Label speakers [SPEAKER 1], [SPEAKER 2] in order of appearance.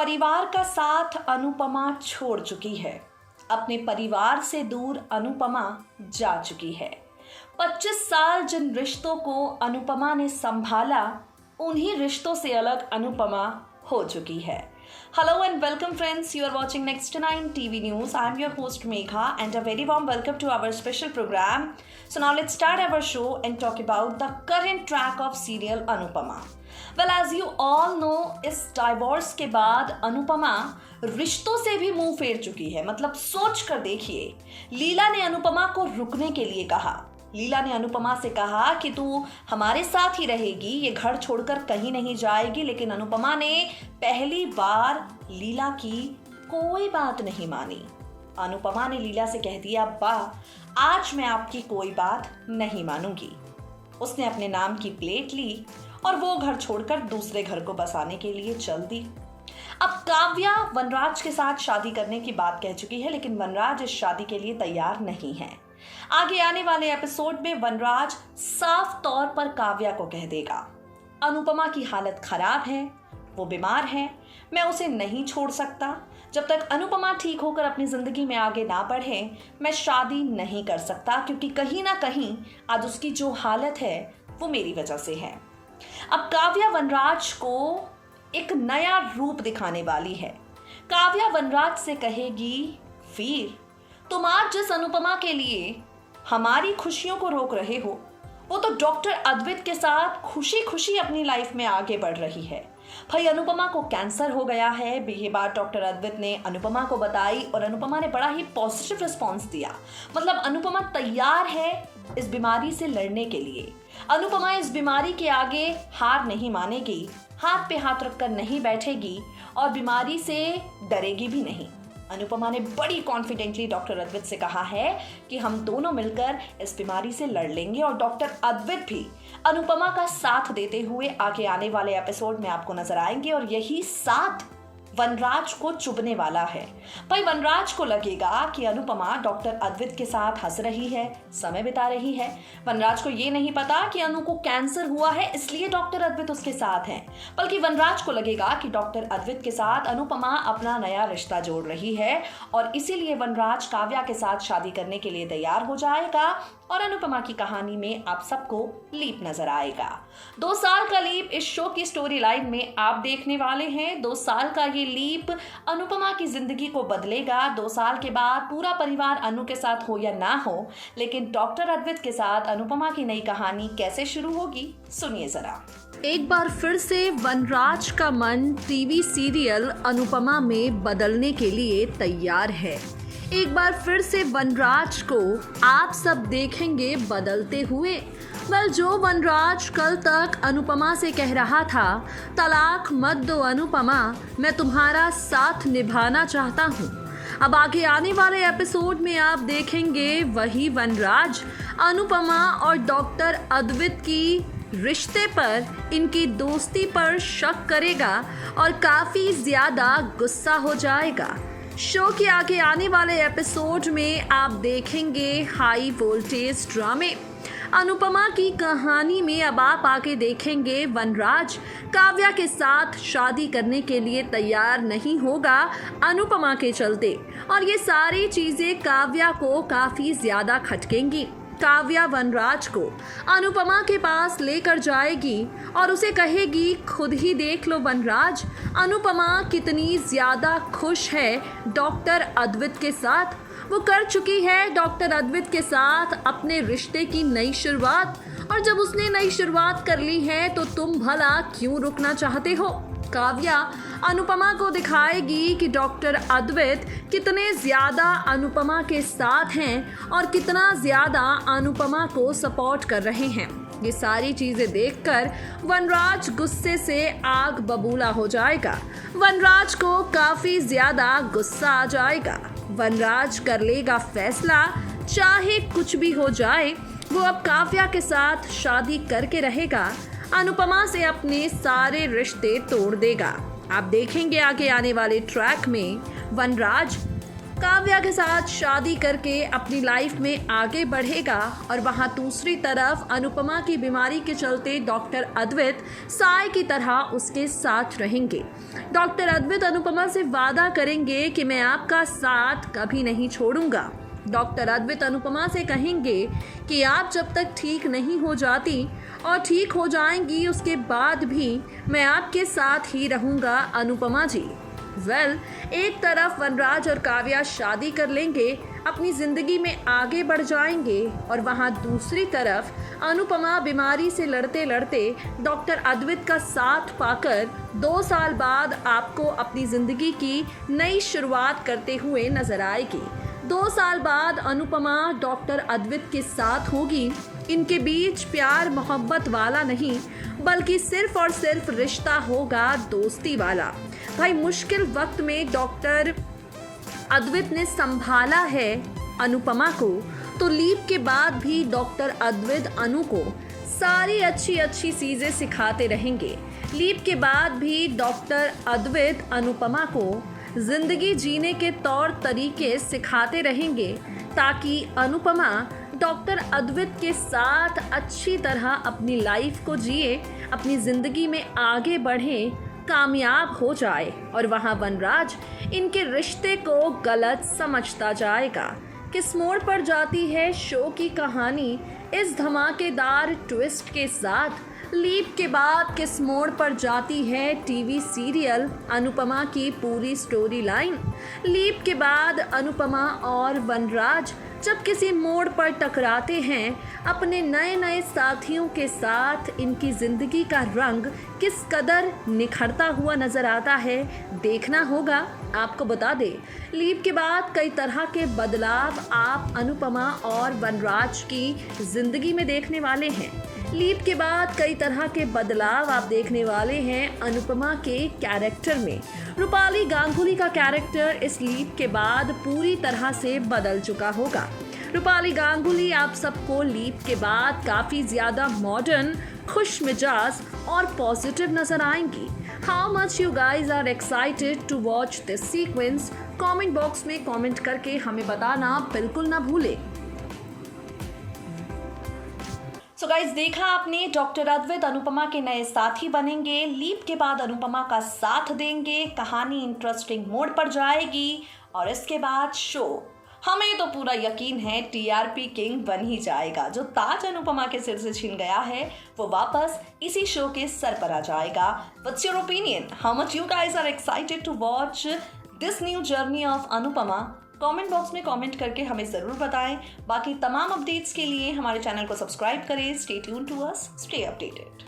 [SPEAKER 1] परिवार का साथ अनुपमा छोड़ चुकी है। अपने परिवार से दूर अनुपमा जा चुकी है। 25 साल जिन रिश्तों को अनुपमा ने संभाला, उन्हीं रिश्तों से अलग अनुपमा हो चुकी है। Hello and welcome friends, you are watching Next to 9 TV News. I am your host Megha and a very warm welcome to our special program. So now let's start our show and talk about the current track of serial Anupama. Well, as you all know, इस divorce के बाद अनुपमा रिश्तों से भी मुंह फेर चुकी है। मतलब सोच कर देखिए, लीला ने अनुपमा को रुकने के लिए कहा। लीला ने अनुपमा से कहा कि तू हमारे साथ ही रहेगी, ये घर छोड़कर कहीं नहीं जाएगी। लेकिन अनुपमा ने पहली बार लीला की कोई बात नहीं मानी। अनुपमा ने लीला से कह दिया, वाह, आज मैं आपकी कोई बात नहीं मानूंगी। उसने अपने नाम की प्लेट ली और वो घर छोड़कर दूसरे घर को बसाने के लिए चल दी। अब काव्या वनराज के साथ शादी करने की बात कह चुकी है, लेकिन वनराज इस शादी के लिए तैयार नहीं है। आगे आने वाले एपिसोड में वनराज साफ तौर पर काव्या को कह देगा, अनुपमा की हालत खराब है, वो बीमार है, मैं उसे नहीं छोड़ सकता। जब तक अनुपमा ठीक होकर अपनी जिंदगी में आगे ना बढ़े, मैं शादी नहीं कर सकता, क्योंकि कहीं ना कहीं आज उसकी जो हालत है वो मेरी वजह से है। अब काव्या वनराज को एक नया रूप दिखाने वाली है। काव्या वनराज से कहेगी, वीर, तुम आज जिस अनुपमा के लिए हमारी खुशियों को रोक रहे हो, वो तो डॉक्टर अद्वित के साथ खुशी खुशी अपनी लाइफ में आगे बढ़ रही है। भाई, अनुपमा को कैंसर हो गया है। ये बात डॉक्टर अद्वित ने अनुपमा को बताई और अनुपमा ने बड़ा ही पॉजिटिव रिस्पॉन्स दिया। मतलब अनुपमा तैयार है इस बीमारी से लड़ने के लिए। अनुपमा इस बीमारी के आगे हार नहीं मानेगी, हाथ पे हाथ रखकर नहीं बैठेगी और बीमारी से डरेगी भी नहीं। अनुपमा ने बड़ी कॉन्फिडेंटली डॉक्टर अद्वित से कहा है कि हम दोनों मिलकर इस बीमारी से लड़ लेंगे। और डॉक्टर अद्वित भी अनुपमा का साथ देते हुए आगे आने वाले एपिसोड में आपको नजर आएंगे और यही साथ वनराज को चुभने वाला है। भाई, वनराज को लगेगा कि अनुपमा डॉक्टर अद्वित के साथ हंस रही है, समय बिता रही है। वनराज को ये नहीं पता कि अनु को कैंसर हुआ है, इसलिए डॉक्टर अद्वित उसके साथ हैं। बल्कि वनराज को लगेगा कि डॉक्टर अद्वित के साथ अनुपमा अपना नया रिश्ता जोड़ रही है और इसीलिए वनराज काव्या के साथ शादी करने के लिए तैयार हो जाएगा और अनुपमा की कहानी में आप सबको लीप नजर आएगा। 2 साल का लीप इस शो की स्टोरी लाइन में आप देखने वाले हैं। 2 साल का ये लीप अनुपमा की जिंदगी को बदलेगा। 2 साल के बाद पूरा परिवार अनु के साथ हो या ना हो, लेकिन डॉक्टर अद्वित के साथ अनुपमा की नई कहानी कैसे शुरू होगी, सुनिए जरा। एक बार फिर से वनराज का मन टीवी सीरियल अनुपमा में बदलने के लिए तैयार है। एक बार फिर से वनराज को आप सब देखेंगे बदलते हुए। जो वनराज कल तक अनुपमा से कह रहा था, तलाक मत दो अनुपमा, मैं तुम्हारा साथ निभाना चाहता हूँ, अब आगे आने वाले एपिसोड में आप देखेंगे वही वनराज अनुपमा और डॉक्टर अद्वित की रिश्ते पर, इनकी दोस्ती पर शक करेगा और काफ़ी ज़्यादा गुस्सा हो जाएगा। शो के आगे आने वाले एपिसोड में आप देखेंगे हाई वोल्टेज ड्रामे। अनुपमा की कहानी में अब आप आके देखेंगे वनराज काव्या के साथ शादी करने के लिए तैयार नहीं होगा अनुपमा के चलते, और ये सारी चीज़ें काव्या को काफ़ी ज़्यादा खटकेंगी। काव्या वनराज को अनुपमा के पास लेकर जाएगी और उसे कहेगी, खुद ही देख लो वनराज, अनुपमा कितनी ज़्यादा खुश है डॉक्टर अद्वित के साथ। वो कर चुकी है डॉक्टर अद्वित के साथ अपने रिश्ते की नई शुरुआत, और जब उसने नई शुरुआत कर ली है तो तुम भला क्यों रुकना चाहते हो। काव्या अनुपमा को दिखाएगी कि डॉक्टर अद्वित कितने ज़्यादा अनुपमा के साथ हैं और कितना ज़्यादा अनुपमा को सपोर्ट कर रहे हैं। ये सारी चीज़ें देखकर वनराज गुस्से से आग बबूला हो जाएगा। वनराज को काफ़ी ज़्यादा गुस्सा आ जाएगा। वनराज कर लेगा फैसला, चाहे कुछ भी हो जाए, वो अब काव्या के साथ शादी करके रहेगा। अनुपमा से अपने सारे रिश्ते तोड़ देगा। आप देखेंगे आगे आने वाले ट्रैक में वनराज काव्या के साथ शादी करके अपनी लाइफ में आगे बढ़ेगा और वहाँ दूसरी तरफ अनुपमा की बीमारी के चलते डॉक्टर अद्वैत साय की तरह उसके साथ रहेंगे। डॉक्टर अद्वैत अनुपमा से वादा करेंगे कि मैं आपका साथ कभी नहीं छोड़ूंगा। डॉक्टर अद्वैत अनुपमा से कहेंगे कि आप जब तक ठीक नहीं हो जाती और ठीक हो जाएंगी उसके बाद भी मैं आपके साथ ही रहूंगा अनुपमा जी। एक तरफ वनराज और काव्या शादी कर लेंगे, अपनी जिंदगी में आगे बढ़ जाएंगे और वहाँ दूसरी तरफ अनुपमा बीमारी से लड़ते लड़ते डॉक्टर अद्वैत का साथ पाकर 2 साल बाद आपको अपनी जिंदगी की नई शुरुआत करते हुए नजर आएगी। 2 साल बाद अनुपमा डॉक्टर अद्वैत के साथ होगी। इनके बीच प्यार मोहब्बत वाला नहीं बल्कि सिर्फ और सिर्फ रिश्ता होगा दोस्ती वाला। भाई मुश्किल वक्त में डॉक्टर अद्वैत ने संभाला है अनुपमा को, तो लीव के बाद भी डॉक्टर अद्वैत अनु को सारी अच्छी अच्छी चीज़ें सिखाते रहेंगे। लीव के बाद भी डॉक्टर अद्वैत अनुपमा को जिंदगी जीने के तौर तरीके सिखाते रहेंगे ताकि अनुपमा डॉक्टर अद्वैत के साथ अच्छी तरह अपनी लाइफ को जिए, अपनी ज़िंदगी में आगे बढ़े, कामयाब हो जाए और वहाँ वनराज इनके रिश्ते को गलत समझता जाएगा। किस मोड़ पर जाती है शो की कहानी इस धमाकेदार ट्विस्ट के साथ? लीप के बाद किस मोड़ पर जाती है टीवी सीरियल अनुपमा की पूरी स्टोरी लाइन? लीप के बाद अनुपमा और वनराज जब किसी मोड़ पर टकराते हैं, अपने नए नए साथियों के साथ इनकी ज़िंदगी का रंग किस कदर निखरता हुआ नज़र आता है, देखना होगा। आपको बता दें, लीप के बाद कई तरह के बदलाव आप अनुपमा और वनराज की ज़िंदगी में देखने वाले हैं। लीप के बाद कई तरह के बदलाव आप देखने वाले हैं अनुपमा के कैरेक्टर में। रूपाली गांगुली का कैरेक्टर इस लीप के बाद पूरी तरह से बदल चुका होगा। रूपाली गांगुली आप सबको लीप के बाद काफ़ी ज़्यादा मॉडर्न, खुश मिजाज और पॉजिटिव नज़र आएंगी। How much you guys are excited to watch this sequence? Comment box में कमेंट करके हमें बताना बिल्कुल ना भूलें। सो गाइज, देखा आपने, डॉक्टर अद्वैत अनुपमा के नए साथी बनेंगे, लीप के बाद अनुपमा का साथ देंगे, कहानी इंटरेस्टिंग मोड़ पर जाएगी और इसके बाद शो हमें तो पूरा यकीन है टीआरपी किंग बन ही जाएगा। जो ताज अनुपमा के सिर से छिन गया है वो वापस इसी शो के सर पर आ जाएगा। What's your opinion? How much you guys are excited to watch this new journey of Anupama? Comment box में कमेंट करके हमें ज़रूर बताएं। बाकी तमाम अपडेट्स के लिए हमारे चैनल को सब्सक्राइब करें। Stay tune to us, stay updated.